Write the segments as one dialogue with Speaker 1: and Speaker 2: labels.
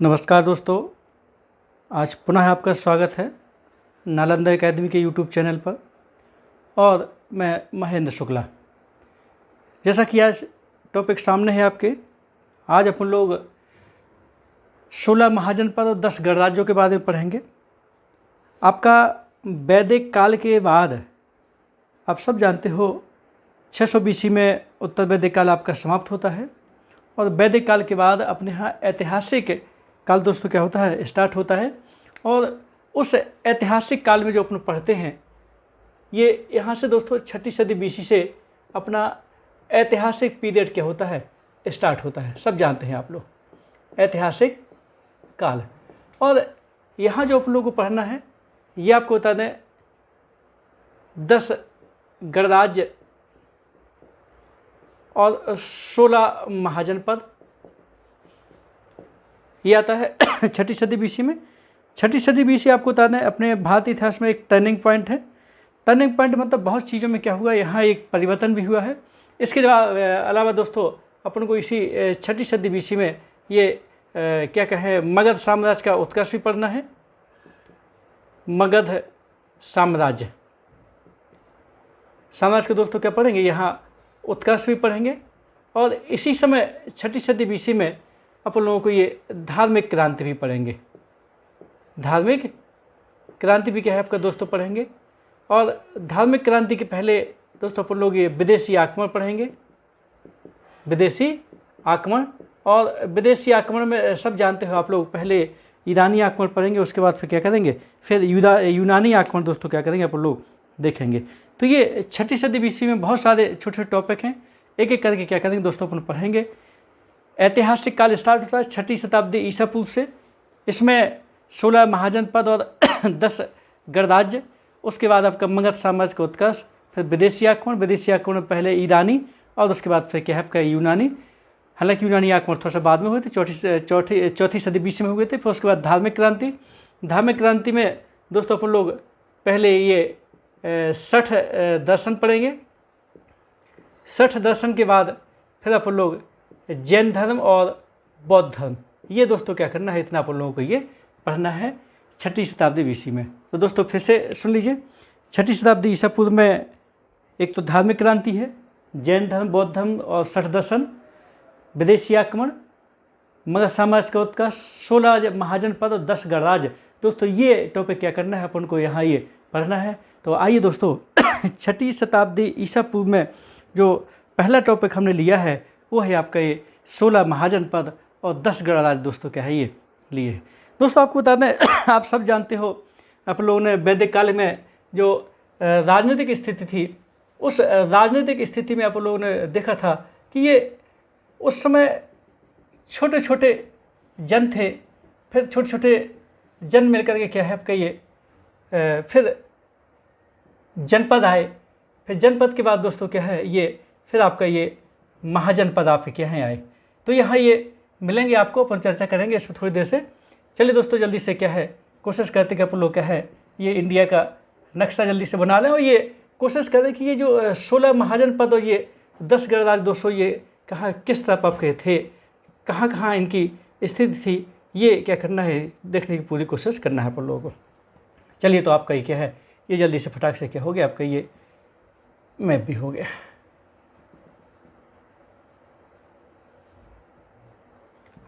Speaker 1: नमस्कार दोस्तों, आज पुनः आपका स्वागत है नालंदा एकेडमी के यूट्यूब चैनल पर। और मैं महेंद्र शुक्ला। जैसा कि आज टॉपिक सामने है आपके, आज अपन लोग 16 महाजनपद और 10 गणराज्यों के बारे में पढ़ेंगे। आपका वैदिक काल के बाद आप सब जानते हो 600 BC में उत्तर वैदिक काल आपका समाप्त होता है और वैदिक काल के बाद अपने यहाँ ऐतिहासिक काल दोस्तों क्या होता है, स्टार्ट होता है। और उस ऐतिहासिक काल में जो अपन पढ़ते हैं, ये यहाँ से दोस्तों 6ठी सदी BC से अपना ऐतिहासिक पीरियड क्या होता है, स्टार्ट होता है। सब जानते हैं आप लोग ऐतिहासिक काल। और यहाँ जो अपन लोगों को पढ़ना है, ये आपको बता दें 10 गणराज्य और 16 महाजनपद, ये आता है 6ठी सदी BC में। 6ठी सदी BC आपको बता दें अपने भारतीय इतिहास में एक टर्निंग पॉइंट है। टर्निंग पॉइंट मतलब बहुत चीज़ों में क्या हुआ, यहाँ एक परिवर्तन भी हुआ है। इसके अलावा दोस्तों अपन को इसी 6ठी सदी BC में ये क्या कहें, मगध साम्राज्य का उत्कर्ष भी पढ़ना है। मगध साम्राज्य के दोस्तों क्या पढ़ेंगे, यहाँ उत्कर्ष भी पढ़ेंगे। और इसी समय 6ठी सदी BC में अपन लोगों को ये धार्मिक क्रांति भी पढ़ेंगे। धार्मिक क्रांति भी क्या है आपका दोस्तों पढ़ेंगे। और धार्मिक क्रांति के पहले दोस्तों अपन लोग ये विदेशी आक्रमण पढ़ेंगे। विदेशी आक्रमण, और विदेशी आक्रमण में सब जानते हो आप लोग, पहले ईरानी आक्रमण पढ़ेंगे, उसके बाद फिर क्या करेंगे, फिर यूनानी आक्रमण दोस्तों क्या करेंगे अपन लोग देखेंगे। तो ये 6ठी सदी BC में बहुत सारे छोटे छोटे टॉपिक हैं, एक एक करके क्या करेंगे दोस्तों अपन पढ़ेंगे। ऐतिहासिक काल स्टार्ट होता है 6ठी शताब्दी ईसा पूर्व से। इसमें 16 महाजनपद और 10 गणराज्य, उसके बाद आपका मगध साम्राज्य का उत्कर्ष, फिर विदेशी आक्रमण में पहले ईरानी और उसके बाद फिर क्या है आपका यूनानी। हालांकि यूनानी आक्रमण थोड़ा सा बाद में हुए थे, चौथी सदी BC में हुए थे। फिर उसके बाद धार्मिक क्रांति में दोस्तों अपन लोग पहले ये 60 दर्शन पढ़ेंगे। 60 दर्शन के बाद फिर अपन लोग जैन धर्म और बौद्ध धर्म, ये दोस्तों क्या करना है, इतना अपन लोगों को ये पढ़ना है 6ठी शताब्दी BC में। तो दोस्तों फिर से सुन लीजिए, 6ठी शताब्दी ईसा पूर्व में एक तो धार्मिक क्रांति है, जैन धर्म, बौद्ध धर्म और 60 दर्शन, विदेशी आक्रमण, मगध साम्राज्य का उत्कर्ष, 16 महाजनपद और 10 गणराज्य। दोस्तों ये टॉपिक क्या करना है अपन को, यहाँ ये पढ़ना है। तो आइए दोस्तों 6ठी शताब्दी ईसा पूर्व में जो पहला टॉपिक हमने लिया है वो है आपका ये 16 महाजनपद और 10 गणराज्य दोस्तों क्या है ये लिए। दोस्तों आपको बता दें आप सब जानते हो, आप लोगों ने वैदिक काल में जो राजनीतिक स्थिति थी, उस राजनीतिक स्थिति में आप लोगों ने देखा था कि ये उस समय छोटे छोटे जन थे, फिर छोटे छोटे जन मिलकर के क्या है आपका ये फिर जनपद आए, फिर जनपद के बाद दोस्तों क्या है ये फिर आपका ये महाजनपद आपके क्या हैं आए। तो यहाँ ये मिलेंगे आपको, अपन चर्चा करेंगे इसमें थोड़ी देर से। चलिए दोस्तों जल्दी से क्या है कोशिश करते कि अपन लोग क्या है ये इंडिया का नक्शा जल्दी से बना लें और ये कोशिश करें कि ये जो 16 महाजनपद और ये 10 गणराज्य दोस्तों ये कहाँ किस तरफ आपके थे, कहाँ कहाँ इनकी स्थिति थी, ये क्या करना है देखने की पूरी कोशिश करना है अपन लोगों को। चलिए तो आपका ये क्या है ये जल्दी से फटाक से क्या हो गया, आपका ये मैप भी हो गया।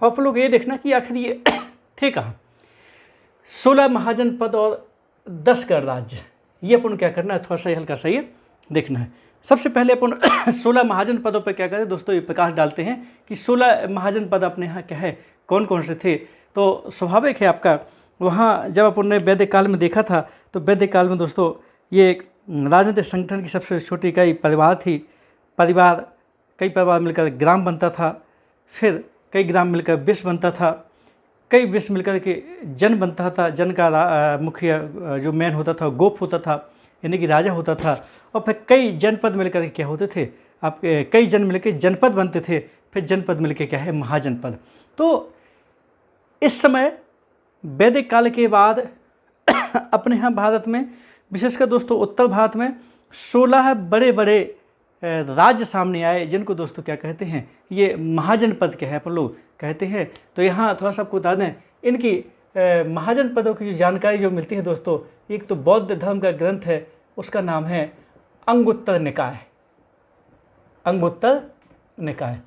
Speaker 1: आप लोग ये देखना कि आखिर ये थे कहाँ 16 महाजनपद और 10 गणराज्य, ये अपन क्या करना है थोड़ा सा हल्का सा ये देखना है। सबसे पहले अपन 16 महाजनपदों पर क्या करें दोस्तों, ये प्रकाश डालते हैं कि 16 महाजनपद अपने यहाँ क्या है कौन कौन से थे। तो स्वाभाविक है आपका वहाँ जब अपन ने वैदिक काल में देखा था, तो वैदिक काल में दोस्तों ये एक राजनीतिक संगठन की सबसे छोटी इकाई परिवार थी। कई परिवार मिलकर ग्राम बनता था, फिर कई ग्राम मिलकर विश्व बनता था, कई विश्व मिलकर के जन बनता था। जन का मुखिया जो मैन होता था गोप होता था, यानी कि राजा होता था। और फिर कई जनपद मिलकर के क्या होते थे, आपके कई जन मिलकर जनपद बनते थे, फिर जनपद मिलकर क्या है महाजनपद। तो इस समय वैदिक काल के बाद अपने यहाँ भारत में विशेषकर दोस्तों उत्तर भारत में 16 बड़े बड़े राज्य सामने आए जिनको दोस्तों क्या कहते हैं, ये महाजनपद के हैं अपन लोग कहते हैं। तो यहाँ थोड़ा सा आपको बता दें, इनकी महाजनपदों की जो जानकारी जो मिलती है दोस्तों, एक तो बौद्ध धर्म का ग्रंथ है, उसका नाम है अंगुत्तर निकाय, अंगुत्तर निकाय।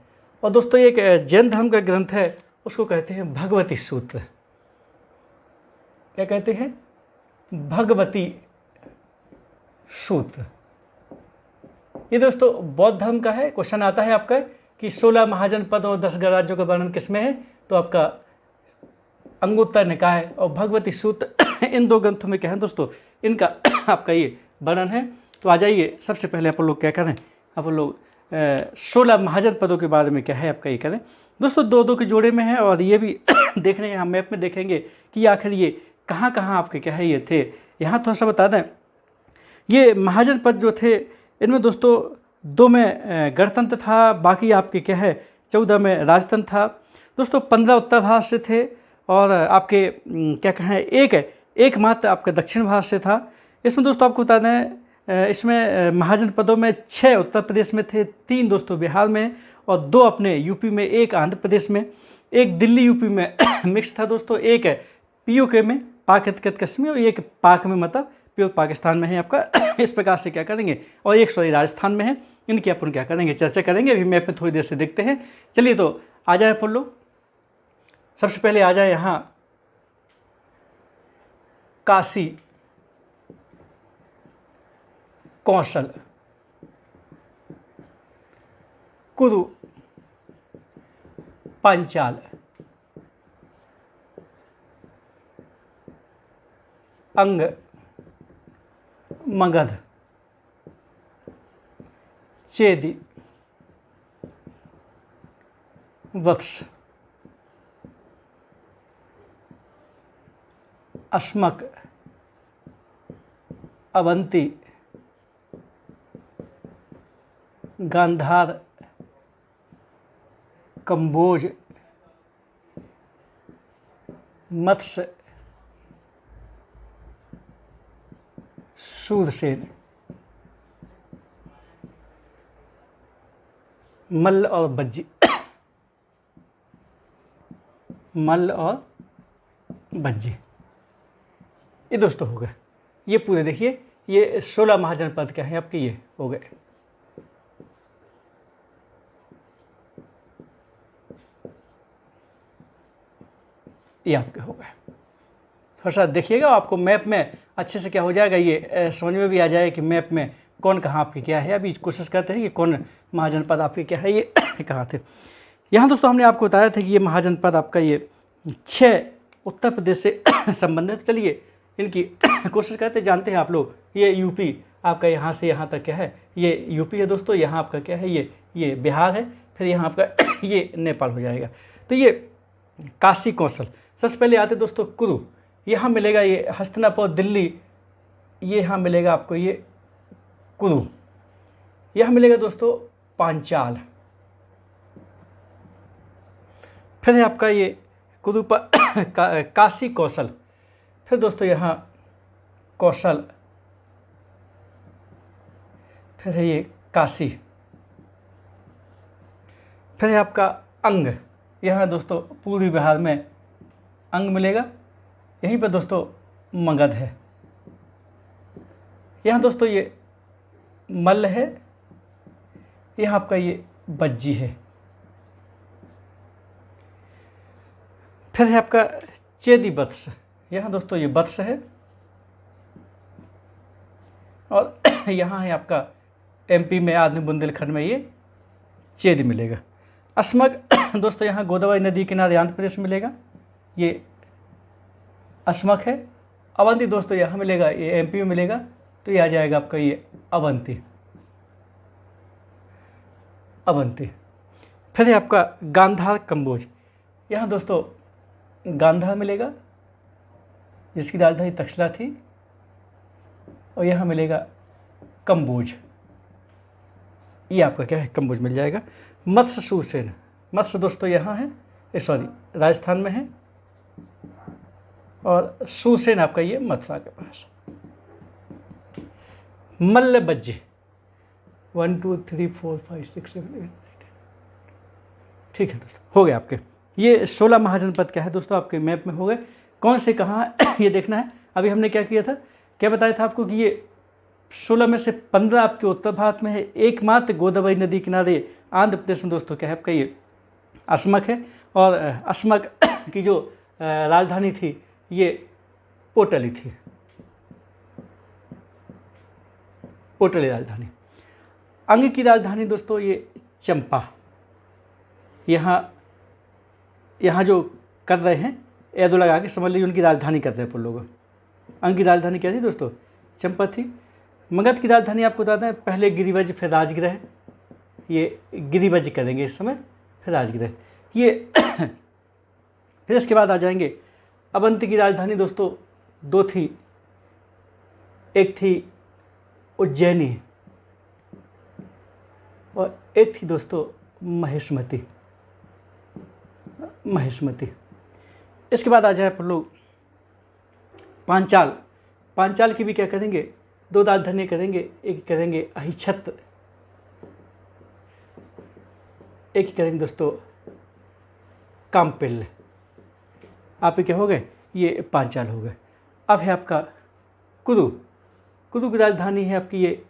Speaker 1: और दोस्तों एक जैन धर्म का ग्रंथ है, उसको कहते हैं भगवती सूत्र। क्या कहते हैं? भगवती सूत्र। ये दोस्तों बौद्ध धर्म का है। क्वेश्चन आता है आपका कि 16 महाजनपद और 10 गणराज्यों का वर्णन किसमें है, तो आपका अंगुत्तर निकाय और भगवती सूत्र इन दो ग्रंथों में क्या है दोस्तों, इनका आपका ये वर्णन है। तो आ जाइए, सबसे पहले अपन लोग क्या करें, अपन लोग 16 महाजनपदों के बारे में क्या है आपका ये करें दोस्तों। दो दो के जोड़े में है, और ये भी देखने यहाँ मैप में देखेंगे कि आखिर ये कहाँ कहाँ आपके क्या है ये थे। यहाँ थोड़ा सा बता दें, ये महाजनपद जो थे इनमें दोस्तों 2 में गणतंत्र था, बाकी आपके क्या है 14 में राजतंत्र था दोस्तों। 15 उत्तर भारत से थे, और आपके क्या कहें एक मात्र आपका दक्षिण भारत से था। इसमें दोस्तों आपको बता दें, इसमें महाजनपदों में 6 उत्तर प्रदेश में थे, 3 दोस्तों बिहार में, और 2 अपने यूपी में, 1 आंध्र प्रदेश में, 1 दिल्ली यूपी में मिक्स था दोस्तों, 1 पीओके में पाक अधिकृत कश्मीर, और 1 पाक में मतलब प्योर पाकिस्तान में है आपका। इस प्रकार से क्या करेंगे, और 1 राजस्थान में है। इनकी अपन क्या करेंगे, चर्चा करेंगे। अभी मैप में थोड़ी देर से देखते हैं। चलिए तो आ जाए अपन लोग, सबसे पहले आ जाए यहाँ काशी, कौशल, कुरु, पांचाल, अंग, मगध, चेदी, वत्स, अस्मक, अवंती, गांधार, कंबोज, मत्स्य, शूरसेन, मल्ल और बज्जी, मल्ल और बज्जी, ये दोस्तों हो गए। ये पूरे देखिए, ये 16 महाजनपद क्या है आपके, ये हो गए। ये आपके हो गए। थोड़ा सा देखिएगा, आपको मैप में अच्छे से क्या हो जाएगा, ये समझ में भी आ जाए कि मैप में कौन कहाँ आपके क्या है। अभी कोशिश करते हैं कि कौन महाजनपद आपके क्या है, ये कहाँ थे। यहाँ दोस्तों हमने आपको बताया था कि ये महाजनपद आपका ये 6 उत्तर प्रदेश से संबंधित। चलिए इनकी कोशिश करते जानते हैं आप लोग। ये यूपी आपका यहाँ से यहाँ तक क्या है, ये यूपी है दोस्तों। यहाँ आपका क्या है, ये बिहार है। फिर यहाँ आपका ये नेपाल हो जाएगा। तो ये काशी, कौशल। सबसे पहले आते दोस्तों कुरु। यहाँ मिलेगा ये हस्तिनापुर, दिल्ली, ये यहाँ मिलेगा आपको ये कुरु। यहाँ मिलेगा दोस्तों पांचाल। फिर है आपका ये कुरु पर काशी, कौशल। फिर दोस्तों यहाँ कौशल, फिर है ये काशी। फिर है आपका अंग। यहाँ दोस्तों पूर्वी बिहार में अंग मिलेगा। यहीं पर दोस्तों मगध है। यहाँ दोस्तों ये मल्ल है। यहाँ आपका ये बज्जी है। फिर है आपका चेदी वत्स। यहाँ दोस्तों ये वत्स है। और यहाँ है आपका एमपी में आदमी बुंदेलखंड में ये चेदी मिलेगा। अस्मक दोस्तों यहाँ गोदावरी नदी किनारे आंध्र प्रदेश मिलेगा, ये अस्मक है। अवंती दोस्तों यहाँ मिलेगा, ये एमपी में मिलेगा। तो ये आ जाएगा आपका ये अवंती, अवंती। फिर है आपका गांधार, कंबोज। यहाँ दोस्तों गांधार मिलेगा जिसकी राजधानी तक्षशिला थी। और यहाँ मिलेगा कंबोज, ये आपका क्या है कंबोज मिल जाएगा। मत्स्य, शूरसेन। मत्स्य दोस्तों यहाँ है, सॉरी राजस्थान में है। और शूरसेन आपका ये मथुरा के पास। मल्ल, बज्जी। 1 2 3 4 5 6 7 8 9। ठीक है दोस्तों, हो गए आपके ये 16 महाजनपद क्या है दोस्तों, आपके मैप में हो गए। कौन से कहाँ ये देखना है। अभी हमने क्या किया था, क्या बताया था आपको कि ये 16 में से 15 आपके उत्तर भारत में है। एकमात्र गोदावरी नदी किनारे आंध्र प्रदेश में दोस्तों क्या है आपका ये अस्मक है। और अस्मक की जो राजधानी थी ये पोटली थी, पोटली राजधानी। अंग की राजधानी दोस्तों ये चंपा। यहाँ जो कर रहे हैं एदो लगा के समझ लीजिए उनकी राजधानी कर रहे हैं अपन लोग। अंग की राजधानी क्या थी दोस्तों, चंपा थी। मगध की राजधानी आपको बताते हैं, पहले गिरिवज फिर राजगृह। ये गिरिवज करेंगे इस समय, फिर राजगृह ये फिर इसके बाद आ जाएंगे। अवंती की राजधानी दोस्तों 2 थी, एक थी उज्जैनी और एक थी दोस्तों महेशमती। इसके बाद आ जाए अपन लोग पांचाल। पांचाल की भी क्या करेंगे, 2 राजधानी करेंगे, एक करेंगे अहिच्छत्र, एक करेंगे दोस्तों कामपिल्ल। आप क्या हो गए, ये पांचाल हो गए। अब है आपका कुरु। कुरु की राजधानी है आपकी ये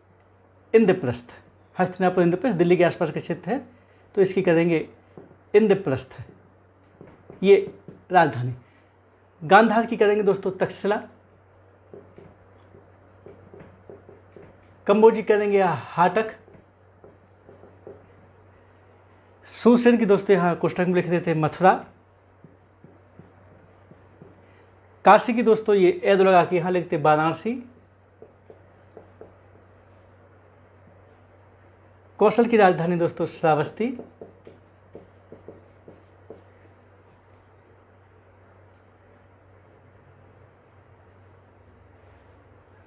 Speaker 1: इंद्रप्रस्थ। हस्तिनापुर इंद्रप्रस्थ दिल्ली के आसपास का क्षेत्र है, तो इसकी करेंगे इंद्रप्रस्थ ये राजधानी। गांधार की करेंगे दोस्तों तक्षशिला। कंबोजी करेंगे हाटक। सुसेन की दोस्तों यहाँ कोष्टक में लिख देते हैं मथुरा। काशी की दोस्तों ये ऐद लगा के यहाँ लिखते वाराणसी। कौशल की राजधानी दोस्तों श्रावस्ती।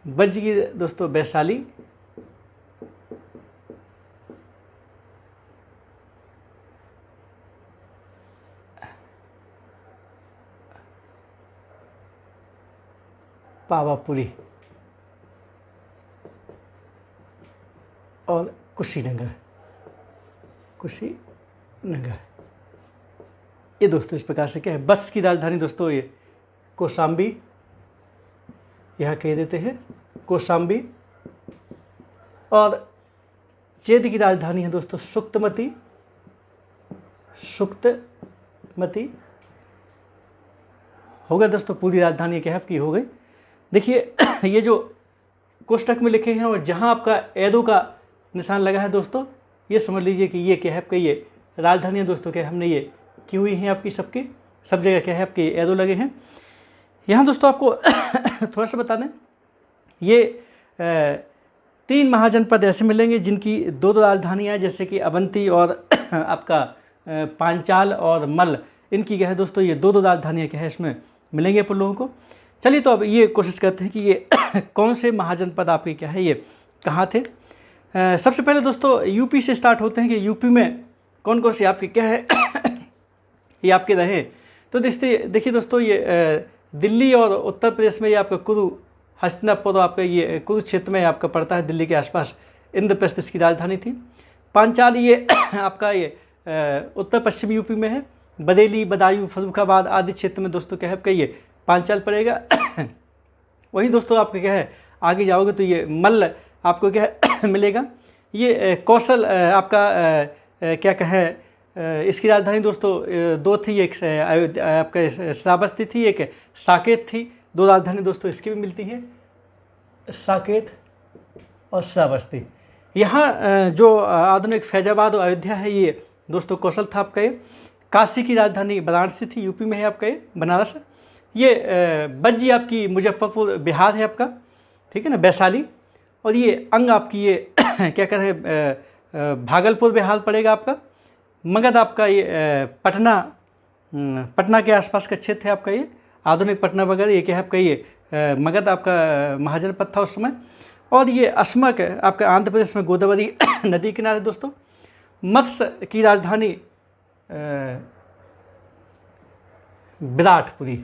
Speaker 1: ब्रज की दोस्तों वैशाली। पावापुरी और कुशीनगर। ये दोस्तों इस प्रकार से क्या है। वत्स की राजधानी दोस्तों ये कौशाम्बी, यहाँ कह देते हैं कौशाम्बी। और चेद की राजधानी है दोस्तों सुक्तमती। हो गया दोस्तों, पूरी राजधानी क्या है आपकी हो गई। देखिए ये जो कोष्टक में लिखे हैं और जहाँ आपका एदो का निशान लगा है दोस्तों, ये समझ लीजिए कि ये क्या है आपका ये राजधानी है दोस्तों। क्या हमने ये की हुई हैं आपकी सबकी, सब जगह क्या है आपके एदो लगे हैं। यहाँ दोस्तों आपको थोड़ा सा बता दें, ये 3 महाजनपद ऐसे मिलेंगे जिनकी 2 राजधानियाँ हैं, जैसे कि अवंती और आपका पांचाल और मल्ल। इनकी क्या है दोस्तों ये 2 राजधानियाँ क्या है इसमें मिलेंगे अपन लोगों को। चलिए तो अब ये कोशिश करते हैं कि ये कौन से महाजनपद आपके क्या है ये कहाँ थे। सबसे पहले दोस्तों यूपी से स्टार्ट होते हैं कि यूपी में कौन कौन से आपके क्या है ये आपके रहे। तो देखिए दोस्तों ये दिल्ली और उत्तर प्रदेश में ये आपका कुरु, हस्तिनापुर आपका ये कुरु क्षेत्र में आपका पड़ता है, दिल्ली के आसपास। इंद्रप्रस्थ इसकी राजधानी थी। पांचाल ये आपका ये उत्तर पश्चिम यूपी में है। बरेली, बदायूं, फर्रुखाबाद आदि क्षेत्र में दोस्तों क्या है आपका ये पांचाल पड़ेगा। वहीं दोस्तों आपका क्या है आगे जाओगे तो ये मल्ल आपको क्या है मिलेगा। ये कौशल आपका क्या कहें इसकी राजधानी दोस्तों 2 थी, एक आपका श्रावस्ती थी, एक साकेत थी। 2 राजधानी दोस्तों इसकी भी मिलती है, साकेत और श्रावस्ती। यहाँ जो आधुनिक फैजाबाद और अयोध्या है ये दोस्तों कौशल था आपका। ये काशी की राजधानी वाराणसी थी, यूपी में है आपका ये बनारस। ये बज्जी आपकी मुजफ्फरपुर बिहार है आपका, ठीक है ना, वैशाली। और ये अंग आपकी ये क्या कहते हैं भागलपुर बिहार पड़ेगा आपका। मगध आपका ये पटना के आसपास का क्षेत्र है आपका, ये आधुनिक पटना वगैरह ये क्या है आपका ये मगध आपका महाजनपद था उस समय। और ये अस्मक आपका आंध्र प्रदेश में गोदावरी नदी किनारे दोस्तों। मत्स्य की राजधानी विराटपुरी।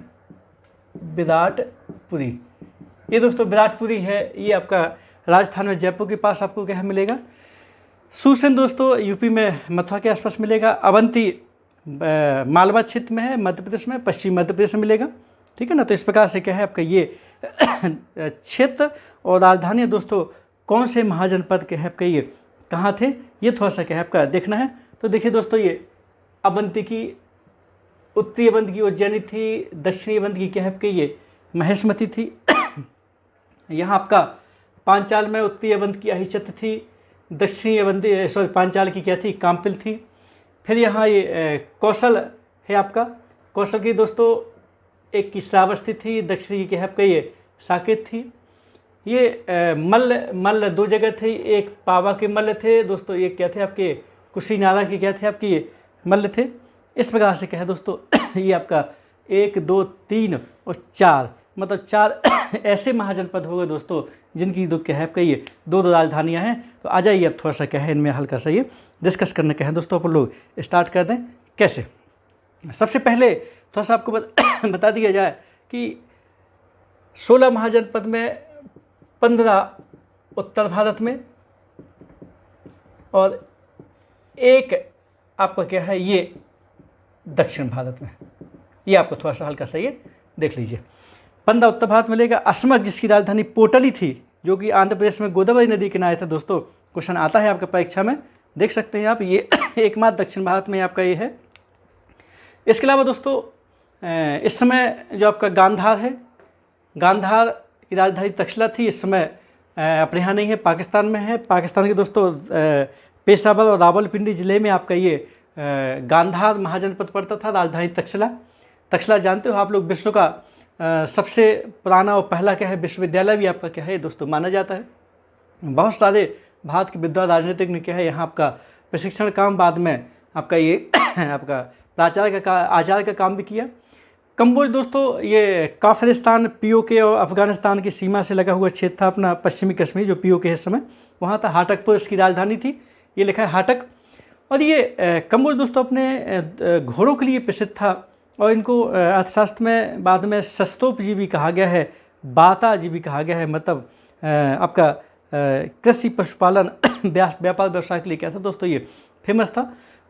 Speaker 1: ये दोस्तों विराटपुरी है, ये आपका राजस्थान में जयपुर के पास आपको क्या मिलेगा। सुसेन दोस्तों यूपी में मथुरा के आसपास मिलेगा। अवंती मालवा क्षेत्र में है, मध्य प्रदेश में, पश्चिमी मध्य प्रदेश में मिलेगा। ठीक है ना। तो इस प्रकार से क्या है आपका ये क्षेत्र और राजधानी दोस्तों कौन से महाजनपद के है आपका ये कहाँ थे, ये थोड़ा सा क्या है आपका देखना है। तो देखिए दोस्तों, ये अवंती की, उत्तरी अवंती की उज्जैनी थी, दक्षिणी अवंती की क्या है आपके ये महेशमती थी। यहाँ आपका पांचाल में उत्तरी अवंत की अहिचत्र थी, दक्षिणी अवंती पांचाल की क्या थी, काम्पिल थी। फिर यहाँ ये कौशल है आपका, कौशल की दोस्तों एक की श्रावस्ती थी, दक्षिणी की क्या है आपका ये साकेत थी। ये मल्ल दो जगह थे, एक पावा के मल्ल थे दोस्तों, एक क्या थे आपके कुशीनारा के क्या थे आपके ये मल्ल थे। इस प्रकार से क्या है दोस्तों ये आपका 1 2 3 और 4 मतलब 4 ऐसे महाजनपद हो गए दोस्तों जिनकी दो क्या है आपका ये दो राजधानियां हैं। तो आ जाइए अब थोड़ा सा क्या है इनमें हल्का सा ये डिस्कस करने का है दोस्तों। अपन लोग स्टार्ट कर दें कैसे। सबसे पहले थोड़ा सा आपको बता दिया जाए कि 16 महाजनपद में 15 उत्तर भारत में और एक आपका क्या है ये दक्षिण भारत में। ये आपको थोड़ा सा हल्का सा ये देख लीजिए। 15 उत्तर भारत में मिलेगा। असमक जिसकी राजधानी पोटली थी, जो कि आंध्र प्रदेश में गोदावरी नदी किनारे था दोस्तों। क्वेश्चन आता है आपका परीक्षा में, देख सकते हैं आप। ये एकमात्र दक्षिण भारत में आपका ये है। इसके अलावा दोस्तों इस समय जो आपका गांधार है, गांधार की राजधानी तक्षशिला थी। इस समय अपने यहाँ नहीं है, पाकिस्तान में है। पाकिस्तान के दोस्तों पेशावर और रावलपिंडी ज़िले में आपका ये गांधार महाजनपद पड़ता था, राजधानी तक्षशिला। तक्षशिला जानते हो आप लोग, विश्व का सबसे पुराना और पहला क्या है विश्वविद्यालय भी आपका क्या है दोस्तों माना जाता है। बहुत सारे भारत के विद्वान राजनीतिक ने क्या है यहाँ आपका प्रशिक्षण काम, बाद में आपका ये आपका प्राचार्य का आचार्य का काम भी किया। कंबोज दोस्तों ये काफिरिस्तान, पीओके और अफगानिस्तान की सीमा से लगा हुआ क्षेत्र था अपना, पश्चिमी कश्मीर जो पीओके है इस समय, वहाँ था। हाटकपुर इसकी राजधानी थी, ये लिखा है हाटक। और ये कंबोज दोस्तों अपने घोड़ों के लिए प्रसिद्ध था और इनको अर्थशास्त्र में बाद में सस्तोपजीवी कहा गया है, बाताजीवी कहा गया है। मतलब आपका कृषि पशुपालन व्यापार व्यवसाय के लिए क्या था दोस्तों ये फेमस था।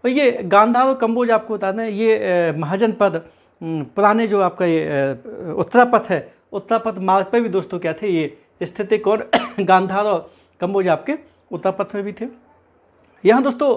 Speaker 1: और ये गांधार और कंबोज आपको बता दें ये महाजनपद पुराने जो आपका ये उत्तरापथ है, उत्तरापथ मार्ग पर भी दोस्तों क्या थे ये स्थित एक और गांधार और कंबोज आपके उत्तरापथ में भी थे। यहाँ दोस्तों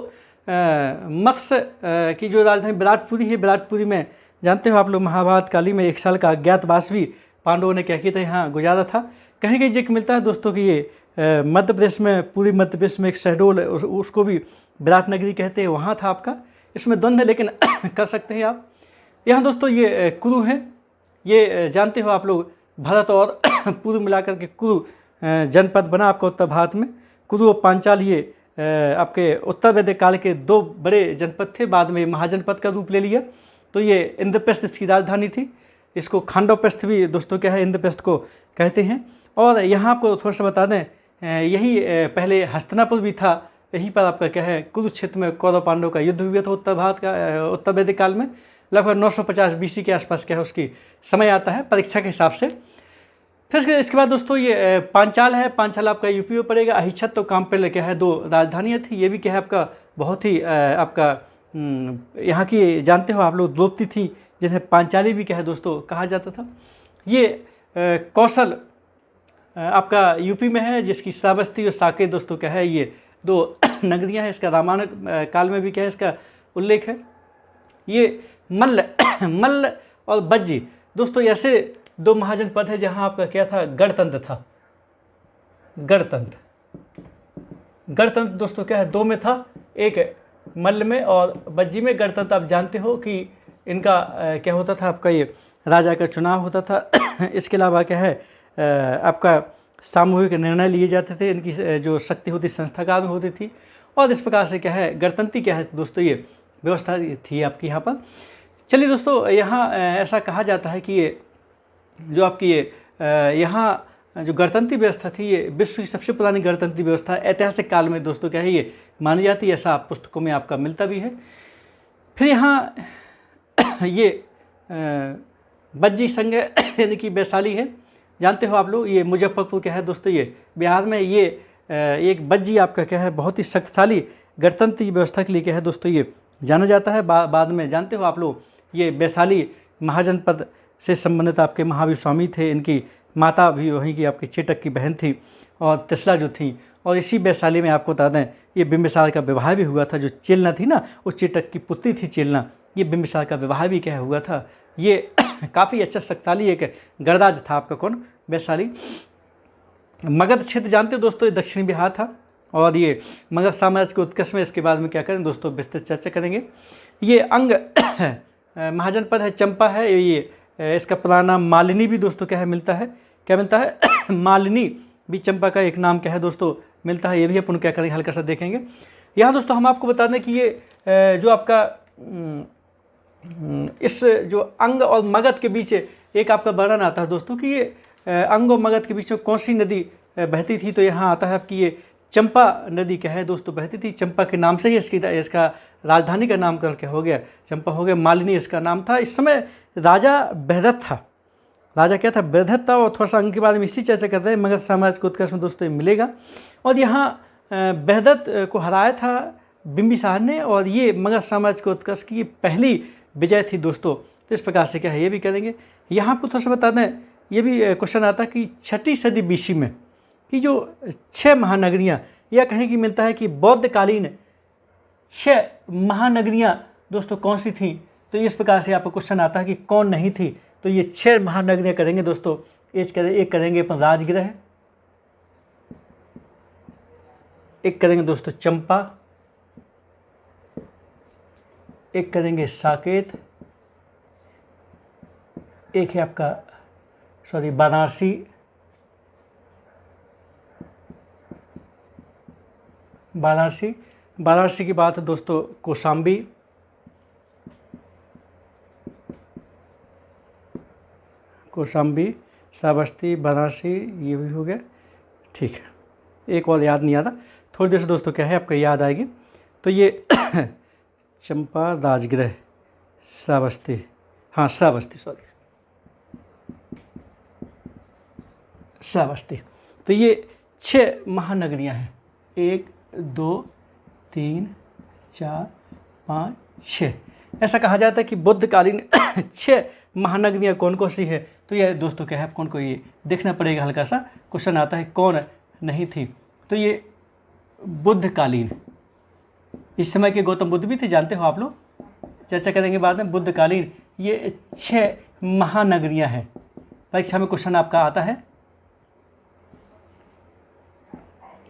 Speaker 1: मत्स्य की जो राजधानी विराटपुरी है, विराटपुरी में जानते हो आप लोग महाभारत काली में 1 साल का अज्ञातवास भी पांडवों ने क्या किया था यहाँ गुजारा था। कहीं कहीं जिक्र मिलता है दोस्तों कि ये मध्य प्रदेश में, पूरी मध्य प्रदेश में एक शहडोल उसको भी विराट नगरी कहते हैं, वहाँ था आपका। इसमें द्वंद्व है लेकिन कर सकते हैं आप। यहाँ दोस्तों ये कुरु है, ये जानते हो आप लोग भरत और पुरु मिलाकर के कुरु जनपद बना आपका उत्तर भारत में। कुरु और पांचाल ये आपके उत्तर वैदिक काल के 2 बड़े जनपद थे, बाद में महाजनपद का रूप ले लिया। तो ये इंद्रप्रस्थ इसकी राजधानी थी। इसको खांडवप्रस्थ भी दोस्तों क्या है इंद्रप्रस्थ को कहते हैं। और यहाँ आपको थोड़ा सा बता दें यही पहले हस्तिनापुर भी था, यहीं पर आपका क्या है कुरुक्षेत्र में कौरव पांडव का युद्ध हुआ था उत्तर भारत का उत्तर वैदिक काल में। लगभग 950 BC के आसपास क्या है उसकी समय आता है परीक्षा के हिसाब से। फिर इसके बाद दोस्तों ये पांचाल है, पांचाल आपका यूपी में पड़ेगा। अहिछत तो काम्पिल क्या है 2 राजधानियाँ थी। ये भी क्या है आपका बहुत ही आपका यहाँ की जानते हो आप लोग द्रौपदी थी जिन्हें पांचाली भी क्या है दोस्तों कहा जाता था। ये कौशल आपका यूपी में है, जिसकी श्रावस्ती और साकेत दोस्तों क्या है ये 2 नगरियाँ हैं। इसका रामायण काल में भी क्या है इसका उल्लेख है। ये मल्ल और बज्जी दोस्तों ऐसे 2 महाजनपद है जहाँ आपका क्या था गणतंत्र था। गणतंत्र दोस्तों क्या है 2 में था, एक मल्ल में और बज्जी में। गणतंत्र आप जानते हो कि इनका क्या होता था आपका ये राजा का चुनाव होता था। इसके अलावा क्या है आपका सामूहिक निर्णय लिए जाते थे, इनकी जो शक्ति होती संस्थाकार में होती थी। और इस प्रकार से क्या है गणतंत्री क्या है दोस्तों ये व्यवस्था थी आपकी यहाँ पर। चलिए दोस्तों, यहाँ ऐसा कहा जाता है कि ये जो आपकी ये यहाँ जो गणतंत्री व्यवस्था थी ये विश्व की सबसे पुरानी गणतंत्री व्यवस्था ऐतिहासिक काल में दोस्तों क्या है ये मानी जाती है, ऐसा पुस्तकों में आपका मिलता भी है। फिर यहाँ ये बज्जी संघ यानी कि वैशाली है, जानते हो आप लोग। ये मुजफ्फरपुर क्या है दोस्तों ये बिहार में। ये एक बज्जी आपका क्या है बहुत ही शक्तिशाली गणतंत्र की व्यवस्था के लिए क्या है दोस्तों ये जाना जाता है। बाद में जानते हो आप लोग ये वैशाली महाजनपद से संबंधित आपके महावीर स्वामी थे, इनकी माता भी वहीं की आपकी चेटक की बहन थी और तिसला जो थी। और इसी वैशाली में आपको बता दें ये बिंबिसार का विवाह भी हुआ था। जो चेलना थी ना वो चेटक की पुत्री थी चेलना, ये बिंबिसार का विवाह भी क्या हुआ था। ये काफ़ी अच्छा शक्तिशाली एक गणराज था आपका कौन, वैशाली। मगध क्षेत्र जानते हो दोस्तों ये दक्षिणी बिहार था और ये मगध साम्राज्य के उत्कर्ष में इसके बाद में क्या करें दोस्तों विस्तृत चर्चा करेंगे। ये अंग महाजनपद है, चंपा है, ये इसका पुराना नाम मालिनी भी दोस्तों क्या है मिलता है, क्या मिलता है मालिनी भी चंपा का एक नाम क्या है दोस्तों मिलता है। ये भी अपन क्या करेंगे हल्का सा देखेंगे। यहाँ दोस्तों हम आपको बता दें कि ये जो आपका इस जो अंग और मगध के बीच एक आपका वर्णन आता है दोस्तों कि ये अंग और मगध के बीच में कौन सी नदी बहती थी। तो यहाँ आता है आपकी ये चंपा नदी क्या है दोस्तों बहती थी। चंपा के नाम से ही इसका राजधानी का नामकरण क्या हो गया, चंपा हो गया। मालिनी इसका नाम था। इस समय राजा बृहदत्त था, राजा क्या था बृहदत्त था। और थोड़ा सा अंग के बारे में इसी चर्चा करते हैं। मगध साम्राज्य को उत्कर्ष में दोस्तों मिलेगा। और यहाँ बृहदत्त को हराया था बिंबिसार ने और ये मगध साम्राज्य को उत्कर्ष की पहली विजय थी दोस्तों। तो इस प्रकार से क्या है ये भी करेंगे। यहाँ आपको थोड़ा सा बता दें ये भी क्वेश्चन आता है कि 6ठी सदी BC में कि जो 6 महानगरियाँ या कहीं कि मिलता है कि बौद्धकालीन 6 महानगरियाँ दोस्तों कौन सी थी। तो इस प्रकार से आपको क्वेश्चन आता है कि कौन नहीं थी। तो ये 6 महानगरियाँ करेंगे दोस्तों। एक करेंगे अपन राजगृह, एक करेंगे दोस्तों चंपा, एक करेंगे साकेत, एक है आपका वाराणसी, वाराणसी की बात है दोस्तों कौशाम्बी, श्रावस्ती, वाराणसी, ये भी हो गया। ठीक है, एक और याद नहीं आता, थोड़ी देर से दोस्तों क्या है आपका याद आएगी। तो ये चंपा, राजगृह, श्रावस्ती, हाँ श्रावस्ती। तो ये 6 महानगरियाँ हैं, 1 2 3 4 5 6। ऐसा कहा जाता है कि बुद्धकालीन 6 महानगरियाँ कौन कौन सी है। तो ये दोस्तों क्या है आप कौन को ये देखना पड़ेगा। हल्का सा क्वेश्चन आता है कौन नहीं थी। तो ये बुद्धकालीन, इस समय के गौतम बुद्ध भी थे जानते हो आप लोग, चर्चा करेंगे बाद में। बुद्धकालीन ये 6 महानगरियाँ हैं। परीक्षा में क्वेश्चन आपका आता है।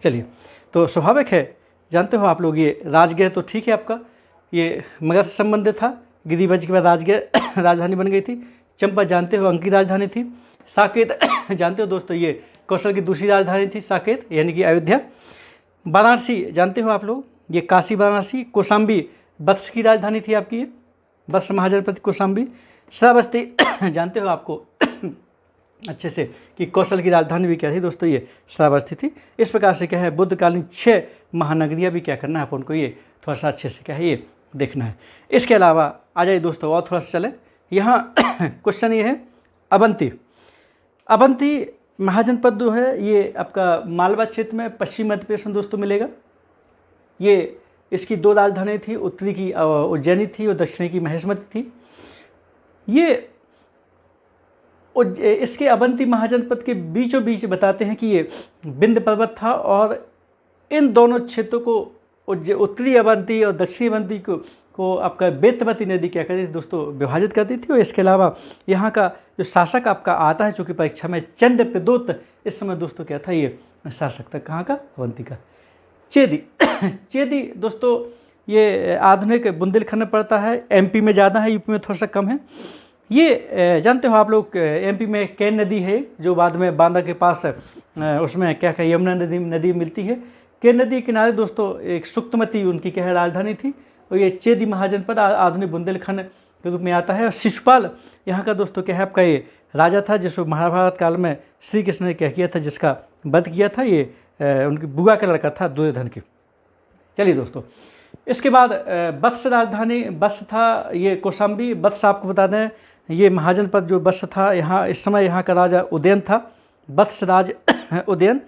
Speaker 1: चलिए, तो स्वाभाविक है जानते हो आप लोग ये राजगृह तो ठीक है आपका, ये मगध से संबंधित था। गिरिवज्र के बाद राजगृह राजधानी बन गई थी। चंपा जानते हो अंग की राजधानी थी। साकेत जानते हो दोस्तों ये कौशल की दूसरी राजधानी थी साकेत, यानी कि अयोध्या। वाराणसी जानते हो आप लोग ये काशी वाराणसी। कौशाम्बी वत्स की राजधानी थी आपकी, ये वत्स महाजनपद कौशाम्बी। श्रावस्ती जानते हो आपको अच्छे से कि कौशल की राजधानी भी क्या थी दोस्तों, ये श्रावस्ती थी। इस प्रकार से क्या है बुद्धकालीन 6 महानगरियाँ भी क्या करना है अपन को ये थोड़ा सा अच्छे से क्या है ये देखना है। इसके अलावा आ जाइए दोस्तों और थोड़ा सा चले। यहाँ क्वेश्चन ये है अवंती महाजनपद जो है ये आपका मालवा क्षेत्र में पश्चिम मध्य प्रदेश में दोस्तों मिलेगा। ये इसकी 2 राजधानी थी, उत्तरी की उज्जैनी थी और दक्षिणी की महेशमती थी। ये इसके अवंती महाजनपद के बीचों बीच बताते हैं कि ये विंध्य पर्वत था और इन दोनों क्षेत्रों को उत्तरी अवंती और दक्षिणी अवंती को आपका वेतवती नदी क्या करती थी दोस्तों विभाजित करती थी। और इसके अलावा यहाँ का जो शासक आपका आता है चूँकि परीक्षा में चंद्रप्रदोत, इस समय दोस्तों क्या था ये शासक था कहाँ का, अवंती का। चेदी दोस्तों ये आधुनिक बुंदेलखंड में पड़ता है, MP में ज़्यादा है, UP में थोड़ा सा कम है। ये जानते हो आप लोग MP में केन नदी है जो बाद में बांदा के पास उसमें क्या क्या यमुना नदी मिलती है। केन नदी के किनारे दोस्तों एक सुक्तमती उनकी क्या है राजधानी थी। और ये चेदी महाजनपद आधुनिक बुंदेलखंड के रूप में आता है। और शिशुपाल यहाँ का दोस्तों क्या है आपका ये राजा था जिसको महाभारत काल में श्री कृष्ण ने क्या किया था, जिसका वध किया था। ये उनकी बुआ का लड़का था दुर्योधन की। चलिए दोस्तों, इसके बाद वत्स राजधानी वत्स था, ये कौशाम्बी। वत्स आपको बता दें ये महाजनपद जो वत्स था, यहाँ इस समय यहाँ का राजा उदयन था, वत्स राज उदयन।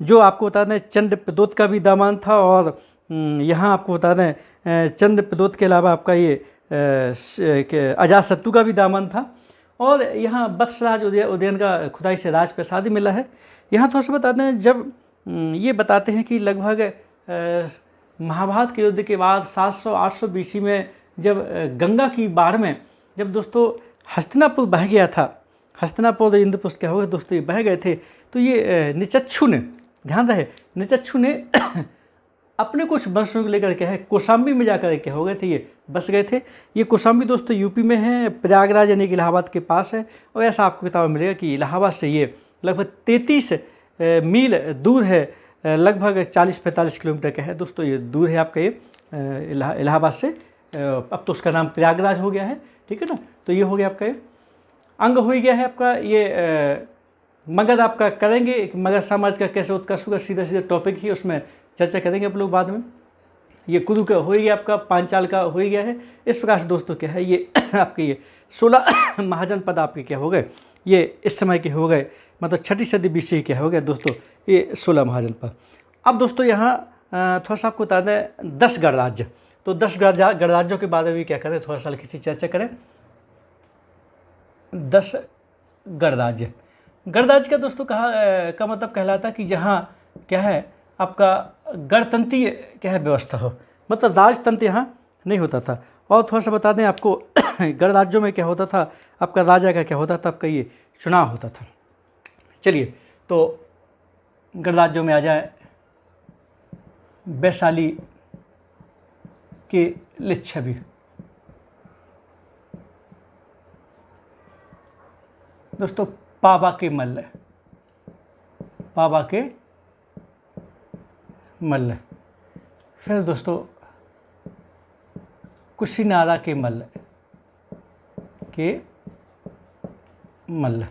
Speaker 1: जो आपको बता दें चंद्र प्रदोत का भी दामन था, और यहाँ आपको बता दें चंद्र प्रदोत के अलावा आपका ये अजातशत्रु का भी दामन था। और यहाँ वत्सराज उदयन का खुदाई से राज प्रसाद मिला है। यहाँ थोड़ा सा बता दें, जब ये बताते हैं कि लगभग महाभारत के युद्ध के बाद 700-800 BC में जब गंगा की बाढ़ में जब दोस्तों हस्तिनापुर बह गया था, हस्तिनापुर इंद्रप्रस्थ क्या हो गया दोस्तों, ये बह गए थे, तो ये निचच्छू ने, ध्यान रहे, निचच्छू ने अपने कुछ वंशों को लेकर के है कौशाम्बी में जाकर क्या हो गए थे, ये बस गए थे। ये कौशाम्बी दोस्तों यूपी में है, प्रयागराज यानी कि इलाहाबाद के पास है। और ऐसा आपको किताब में मिलेगा कि इलाहाबाद से ये लगभग 33 मील दूर है, लगभग 40-45 किलोमीटर का है दोस्तों, ये दूर है आपका ये इलाहाबाद से। अब तो उसका नाम प्रयागराज हो गया है, ठीक है ना। तो ये हो गया आपका ये अंग हो गया है आपका ये। मगध आपका करेंगे, मगध समाज का कैसे उत्कर्ष हुआ, सीधा सीधा टॉपिक ही, उसमें चर्चा करेंगे आप लोग बाद में। ये कुरु का हो गया आपका, पांचाल का हो गया है। इस प्रकार से दोस्तों क्या है ये आपके ये 16 महाजनपद आपके क्या हो गए, ये इस समय के हो गए, मतलब 6ठी सदी BC क्या हो गया दोस्तों, ये 16 महाजनपद। अब दोस्तों यहाँ थोड़ा सा आपको बता दें 10 गणराज्य। तो 10 गणराज्यों के बारे में भी क्या करें, थोड़ा सा किसी चर्चा करें। 10 गणराज्य, गणराज्य का दोस्तों का मतलब कहलाता कि जहाँ क्या है आपका गणतंत्रीय क्या है व्यवस्था हो, मतलब राजतंत्र यहाँ नहीं होता था। और थोड़ा सा बता दें आपको गणराज्यों में क्या होता था, आपका राजा का क्या होता था, आपका ये चुनाव होता था। चलिए तो गणराज्यों में आ जाए, वैशाली के लिच्छवी, दोस्तों पाबा के मल्ल, पाबा के मल्ल, फिर दोस्तों कुशीनारा के मल्ल, के मल्ल,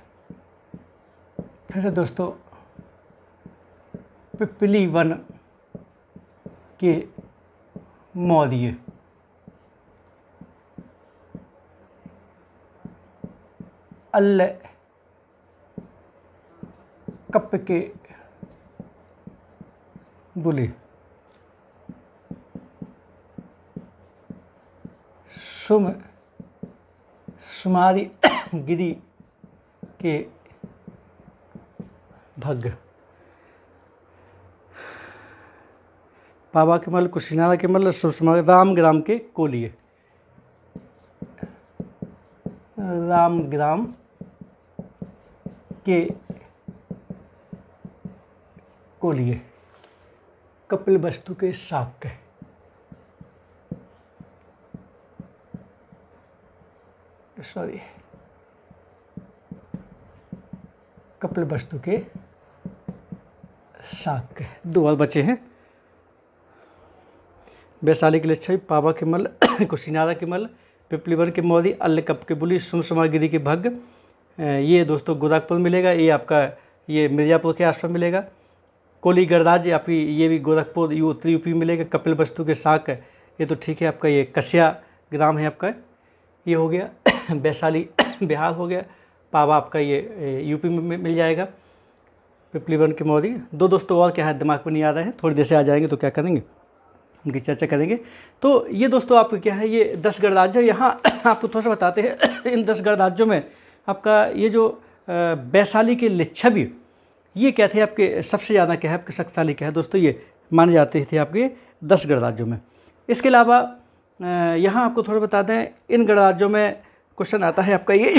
Speaker 1: फिर दोस्तों पिपली वन के मौर्य, अल्ल कप के बुली, सुमारी गिरी के भग्ग, पाबा के मल्ल, कुशीनारा के मल्ल, रामग्राम के कोलिए, रामग्राम के कोलिए, कपिलवस्तु के शाक्य, सॉरी कपिलवस्तु के शाक्य, 2 और बचे हैं। वैशाली के लिच्छवी, पाबा के मल्ल, कुशीनारा के मल्ल, पिपलीवन के मौर्य, अल्ल कप के बुली, सुमसुमागिरी के भग्ग, ये दोस्तों गोरखपुर मिलेगा, ये आपका ये मिर्ज़ापुर के आसपास मिलेगा। कोली गणराज्य आपकी ये भी गोरखपुर उत्तरी यूपी मिलेगा। कपिलवस्तु के शाक, ये तो ठीक है आपका, ये कस्या ग्राम है आपका, ये हो गया। वैशाली बिहार हो गया। पावा आपका ये यूपी में मिल जाएगा। पिपलीवन के मौर्य। 2 दोस्तों और क्या है दिमाग में नहीं आ रहे हैं, थोड़ी देर से आ जाएंगे तो क्या करेंगे, उनकी चर्चा करेंगे। तो ये दोस्तों आपको क्या है, ये 10 गणराज्य यहाँ आपको थोड़ा सा बताते हैं। इन 10 गणराज्यों में आपका ये जो वैशाली के लिच्छवी, ये क्या थे आपके सबसे ज़्यादा क्या है आपके शक्तिशाली क्या है दोस्तों, ये माने जाते थे आपके 10 गणराज्यों में। इसके अलावा यहाँ आपको थोड़ा बता दें, इन गणराज्यों में क्वेश्चन आता है आपका ये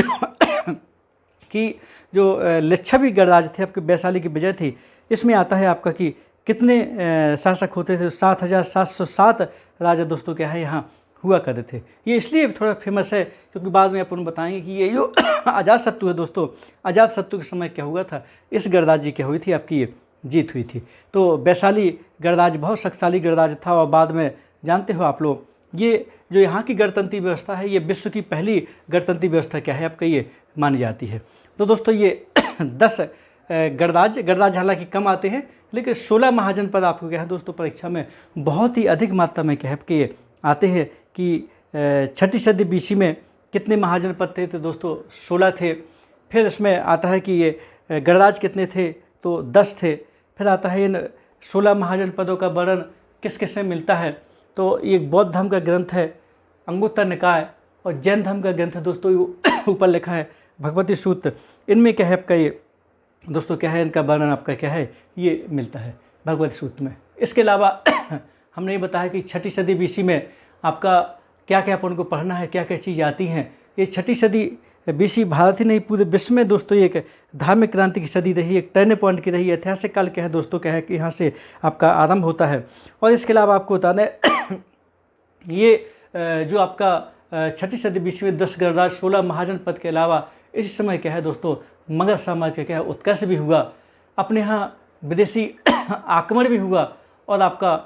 Speaker 1: कि जो लिच्छवी गणराज्य थे आपके वैशाली की विजय थी, इसमें आता है आपका कि कितने शासक होते थे। 7,707 राजा दोस्तों क्या है यहाँ हुआ करते थे। ये इसलिए थोड़ा फेमस है क्योंकि बाद में अपन बताएंगे कि ये जो अजातशत्रु है दोस्तों, अजातशत्रु के समय क्या हुआ था, इस गणराज्य क्या हुई थी आपकी ये जीत हुई थी। तो वैशाली गणराज्य बहुत शक्तिशाली गणराज्य था और बाद में जानते हो आप लोग, ये जो यहाँ की गणतंत्री व्यवस्था है, ये विश्व की पहली गणतंत्री व्यवस्था क्या है आपका ये मानी जाती है। तो दोस्तों ये 10 गणराज्य हालांकि कम आते हैं, लेकिन 16 महाजनपद आपको क्या है दोस्तों परीक्षा में बहुत ही अधिक मात्रा में क्या है कि ये आते हैं कि 6ठी सदी BC में कितने महाजनपद थे, तो दोस्तों 16 थे। फिर इसमें आता है कि ये गणराज्य कितने थे, तो 10 थे। फिर आता है इन 16 महाजनपदों का वर्णन किस किस में मिलता है। तो ये बौद्ध धर्म का ग्रंथ है अंगुत्तर निकाय, और जैन धर्म का ग्रंथ है दोस्तों ऊपर लिखा है भगवती सूत्र। इनमें क्या है आपका ये दोस्तों क्या है, इनका वर्णन आपका क्या है ये मिलता है भगवती सूत्र में। इसके अलावा हमने ये बताया कि 6ठी सदी बीसी में आपका क्या क्या अपन को पढ़ना है, क्या क्या चीज़ आती हैं। ये 6ठी सदी बीसी भारत ही नहीं पूरे विश्व में दोस्तों ये एक धार्मिक क्रांति की सदी रही, एक टर्निंग पॉइंट की रही, ऐतिहासिक काल क्या है दोस्तों क्या है कि यहाँ से आपका आरंभ होता है। और इसके अलावा आपको बता दें ये जो आपका 6ठी सदी बीसी में 10 गणराज 16 महाजनपद के अलावा इस समय क्या है दोस्तों मगध साम्राज्य का क्या है उत्कर्ष भी हुआ, अपने यहाँ विदेशी आक्रमण भी हुआ, और आपका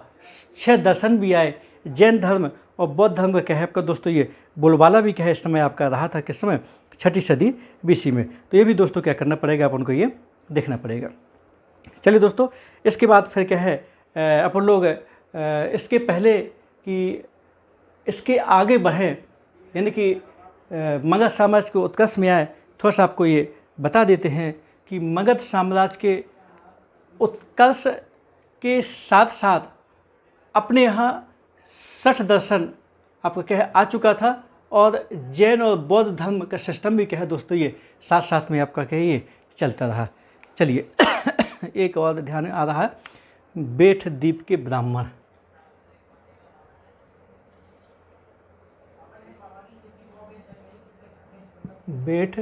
Speaker 1: 6 दर्शन भी आए, जैन धर्म और बौद्ध धर्म का क्या है आपका दोस्तों ये बोलबाला भी क्या है इस समय आपका रहा था, किस समय 6ठी सदी बीसी में। तो ये भी दोस्तों क्या करना पड़ेगा अपन को ये देखना पड़ेगा। चलिए दोस्तों, इसके बाद फिर क्या है अपन लोग इसके पहले कि इसके आगे बढ़ें, यानी कि मगध साम्राज्य के उत्कर्ष में आए, थोड़ा सा आपको ये बता देते हैं कि मगध साम्राज्य के उत्कर्ष के साथ साथ अपने यहाँ 60 दर्शन आपका क्या है आ चुका था, और जैन और बौद्ध धर्म का सिस्टम भी क्या है दोस्तों ये साथ साथ में आपका क्या है ये चलता रहा। चलिए एक और ध्यान आ रहा है, बेठ द्वीप के ब्राह्मण। बेठ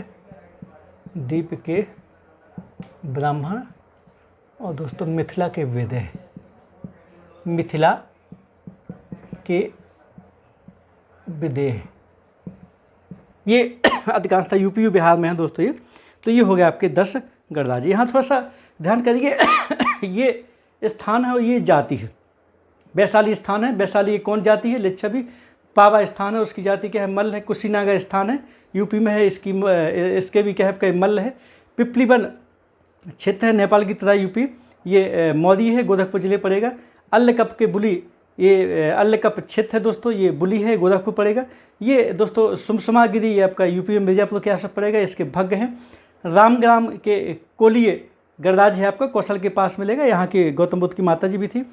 Speaker 1: द्वीप के ब्राह्मण और दोस्तों मिथिला के वेदे, मिथिला के विदेह, ये अधिकांशतः यूपी बिहार में है दोस्तों ये। तो ये हो गया आपके 10 गणराज्य। यहाँ थोड़ा सा ध्यान करिए ये स्थान है और ये जाति है। वैशाली स्थान है, वैशाली कौन जाति है, लिच्छवी। पावा स्थान है, उसकी जाति क्या है मल्ल है। कुशीनगर स्थान है यूपी में है, इसके भी क्या है मल्ल है। पिपलीवन क्षेत्र है नेपाल की तरह यूपी, ये मौर्य है, गोरखपुर जिले पड़ेगा। अल्लकप के बुली, ये अल्लकप क्षेत्र है दोस्तों, ये बुली है, गोरखपुर पड़ेगा। ये दोस्तों सुमसुमागिरी ये आपका यूपी में मिर्जापुर के आसपास पड़ेगा, इसके भग्ग हैं। रामग्राम के कोलिये गणराज्य है आपका, कौशल के पास मिलेगा, यहाँ की गौतम बुद्ध की माता जी भी थी।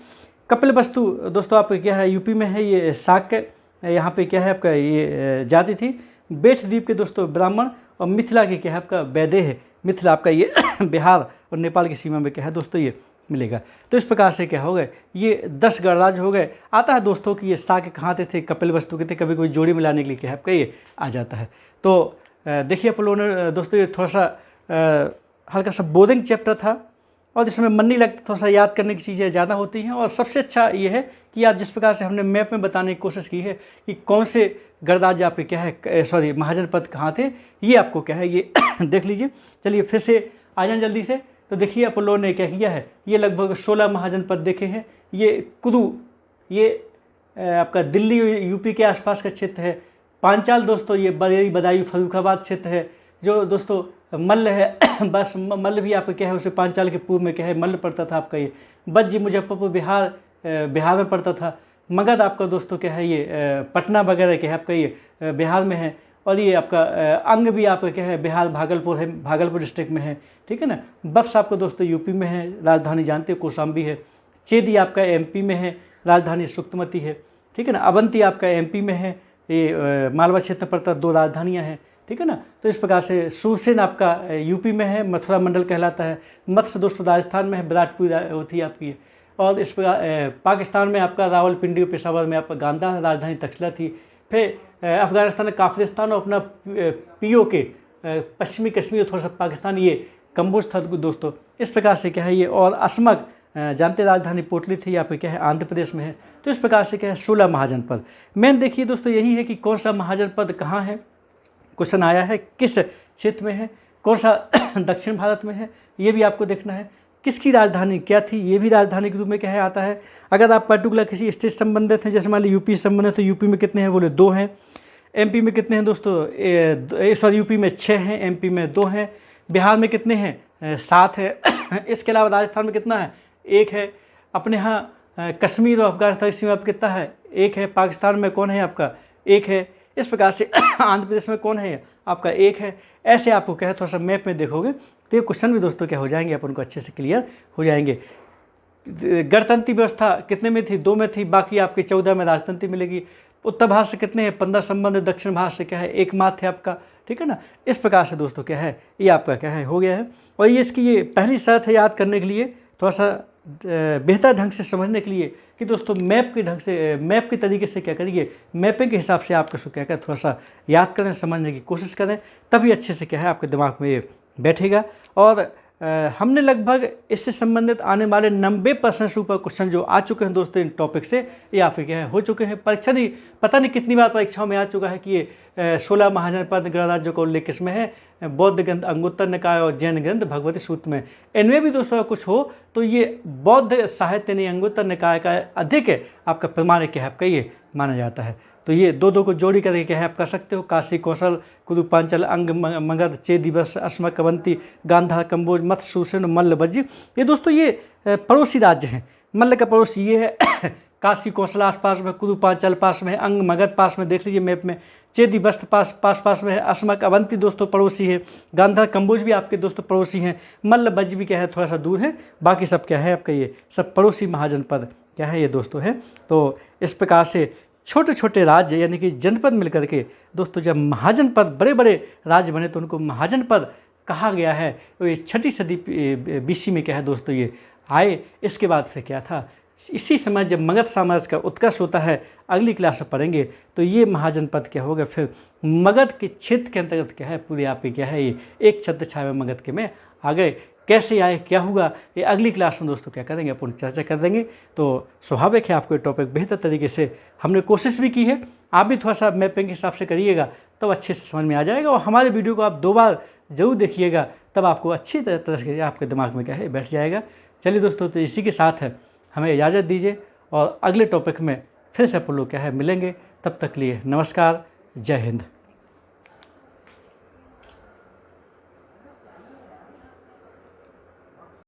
Speaker 1: कपिलवस्तु दोस्तों आपका क्या है यूपी में है, ये शाक्य यहाँ पे क्या है आपका ये जाति थी। बेठ द्वीप के दोस्तों ब्राह्मण, और मिथिला की क्या है आपका वैदे है। मिथिला आपका ये बिहार और नेपाल की सीमा में क्या है दोस्तों ये मिलेगा। तो इस प्रकार से क्या हो गए ये 10 गणराज्य हो गए। आता है दोस्तों कि ये शाक्य कहाँ थे, कपिलवस्तु के थे, कभी कोई जोड़ी मिलाने के लिए क्या है आपका ये आ जाता है। तो देखिए अपन लोगों ने दोस्तों ये थोड़ा सा हल्का सा बोरिंग चैप्टर था, और इसमें मन नहीं लगता, थोड़ा सा याद करने की चीज़ें ज़्यादा होती हैं। और सबसे अच्छा ये है कि आप जिस प्रकार से हमने मैप में बताने की कोशिश की है कि कौन से गणराज्य आपके क्या है महाजनपद कहाँ थे, ये आपको क्या है ये देख लीजिए। चलिए फिर से आ जाएं जल्दी से। तो देखिए अपन लोगों ने क्या किया है, ये लगभग 16 महाजनपद देखे हैं। ये कुरु, ये आपका दिल्ली यूपी के आसपास का क्षेत्र है। पांचाल दोस्तों ये बरेली बदायूं फर्रुखाबाद क्षेत्र है। जो दोस्तों मल्ल है बस मल्ल भी आपका क्या है उसे पांचाल के पूर्व में क्या है मल्ल पड़ता था आपका ये। बज्जी मुजफ्फरपुर बिहार में पड़ता था। मगध आपका दोस्तों क्या है ये पटना वगैरह क्या है आपका ये बिहार में है। और ये आपका अंग भी आपका क्या है बिहार भागलपुर है, भागलपुर डिस्ट्रिक्ट में है, ठीक है ना। बक्स आपका दोस्तों यूपी में है, राजधानी जानते हो कौशाम्बी है। चेदी आपका एमपी में है, राजधानी सुक्तमती है, ठीक है ना। अवंती आपका एमपी में है, ये मालवा क्षेत्र पड़ता, 2 राजधानियाँ हैं, ठीक है ना। तो इस प्रकार से सुरसेन आपका यूपी में है, मथुरा मंडल कहलाता है। मत्स्य दोस्तों राजस्थान में है, विराटपुर होती है आपकी। और इस प्रकार पाकिस्तान में आपका रावलपिंडी, पेशावर में आपका गांधा राजधानी तक्षशिला थी। फिर अफगानिस्तान में काफिरिस्तान और अपना पीओ के पश्चिमी कश्मीर थोड़ा सा पाकिस्तान ये कम्बोज था दोस्तों। इस प्रकार से क्या है ये। और असमक जानते राजधानी पोटली थी, यहाँ पे क्या है आंध्र प्रदेश में है। तो इस प्रकार से क्या है 16 महाजनपद। मेन देखिए दोस्तों यही है कि कौन सा महाजनपद कहाँ है, क्वेश्चन आया है किस क्षेत्र में है, कौन सा दक्षिण भारत में है, ये भी आपको देखना है। किसकी राजधानी क्या थी, ये भी राजधानी के रूप में क्या है आता है। अगर आप पर्टिकुलर किसी स्टेट संबंधित हैं, जैसे मान ली यूपी संबंधित, तो यूपी में कितने हैं बोले 2 हैं। एमपी में कितने हैं दोस्तों, यूपी में 6 हैं, एमपी में 2 हैं। बिहार में कितने हैं 7 है। इसके अलावा राजस्थान में कितना है 1 है। अपने यहाँ कश्मीर और अफगानिस्तान की सीमा पर कितना है 1 है। पाकिस्तान में कौन है आपका 1 है। इस प्रकार से आंध्र प्रदेश में कौन है आपका 1 है। ऐसे आपको क्या है थोड़ा सा मैप में देखोगे तो ये क्वेश्चन भी दोस्तों क्या हो जाएंगे, अपन को अच्छे से क्लियर हो जाएंगे। गणतंत्र व्यवस्था कितने में थी, 2 में थी, बाकी आपके 14 में राजतंत्र मिलेगी। उत्तर भारत से कितने हैं, 15 संबंध, दक्षिण भारत से क्या है, 1 मात्र है आपका, ठीक है ना। इस प्रकार से दोस्तों क्या है, ये आपका क्या है, हो गया है। और ये इसकी ये पहली शर्त है याद करने के लिए, थोड़ा सा बेहतर ढंग से समझने के लिए कि दोस्तों मैप के ढंग से, मैप के तरीके से क्या करिए, मैपिंग के हिसाब से आपका क्या करें, थोड़ा सा याद करें, समझने की कोशिश करें, तभी अच्छे से क्या है आपके दिमाग में ये बैठेगा। और हमने लगभग इससे संबंधित आने वाले 90% से ऊपर क्वेश्चन जो आ चुके हैं दोस्तों इन टॉपिक से, ये आपके क्या है हो चुके हैं। परीक्षा नहीं, पता नहीं कितनी बार परीक्षाओं में आ चुका है कि ये 16 महाजनपद गणराज्यों का उल्लेख किसमें है, बौद्ध ग्रंथ अंगुत्तर निकाय और जैन ग्रंथ भगवती सूत्र में। इनमें भी दोस्तों अगर कुछ हो तो ये बौद्ध साहित्य नहीं अंगुत्तर निकाय का अधिक है आपका प्रमाण क्या है आपका ये माना जाता है। तो ये दो को जोड़ी करके क्या है आप कर सकते हो, काशी, कौशल, कुरुपांचल, अंग, मगध, चेदिवस, अस्मक, अवंती, गांधार, कंबोज, मत, सुसेन, मल्ल, वज्र, ये दोस्तों ये पड़ोसी राज्य हैं। मल्ल का पड़ोसी ये है काशी, कौशल आसपास में, कुरुपांचल पास में है, अंग, मगध पास में, देख लीजिए मैप में, चेदिवस्त पास में है, अस्मक, अवंती दोस्तों पड़ोसी है, गांधार, कंबोज भी आपके दोस्तों पड़ोसी हैं, मल्ल, वज्र भी क्या है थोड़ा सा दूर है, बाकी सब क्या है आपका ये सब पड़ोसी महाजनपद क्या है ये दोस्तों है। तो इस प्रकार से छोटे छोटे राज्य यानी कि जनपद मिलकर के दोस्तों जब महाजनपद बड़े बड़े राज्य बने तो उनको महाजनपद कहा गया है। तो ये 6ठी सदी BC में क्या है दोस्तों ये आए। इसके बाद से क्या था, इसी समय जब मगध साम्राज्य का उत्कर्ष होता है, अगली क्लास में पढ़ेंगे, तो ये महाजनपद क्या होगा, फिर मगध के क्षेत्र के अंतर्गत क्या है पूरे आप क्या है ये एक छत्र छाया मगध के में आ गए। कैसे आए, क्या हुआ, ये अगली क्लास में दोस्तों क्या करेंगे अपन चर्चा कर देंगे। तो स्वाभाविक है आपको ये टॉपिक बेहतर तरीके से हमने कोशिश भी की है, आप भी थोड़ा सा मैपिंग के हिसाब से करिएगा तब अच्छे से समझ में आ जाएगा। और हमारे वीडियो को आप 2 बार जरूर देखिएगा, तब आपको अच्छी तरह से आपके दिमाग में क्या है बैठ जाएगा। चलिए दोस्तों, तो इसी के साथ है हमें इजाज़त दीजिए और अगले टॉपिक में फिर से अपन लोग क्या है मिलेंगे। तब तक लिए नमस्कार, जय हिंद।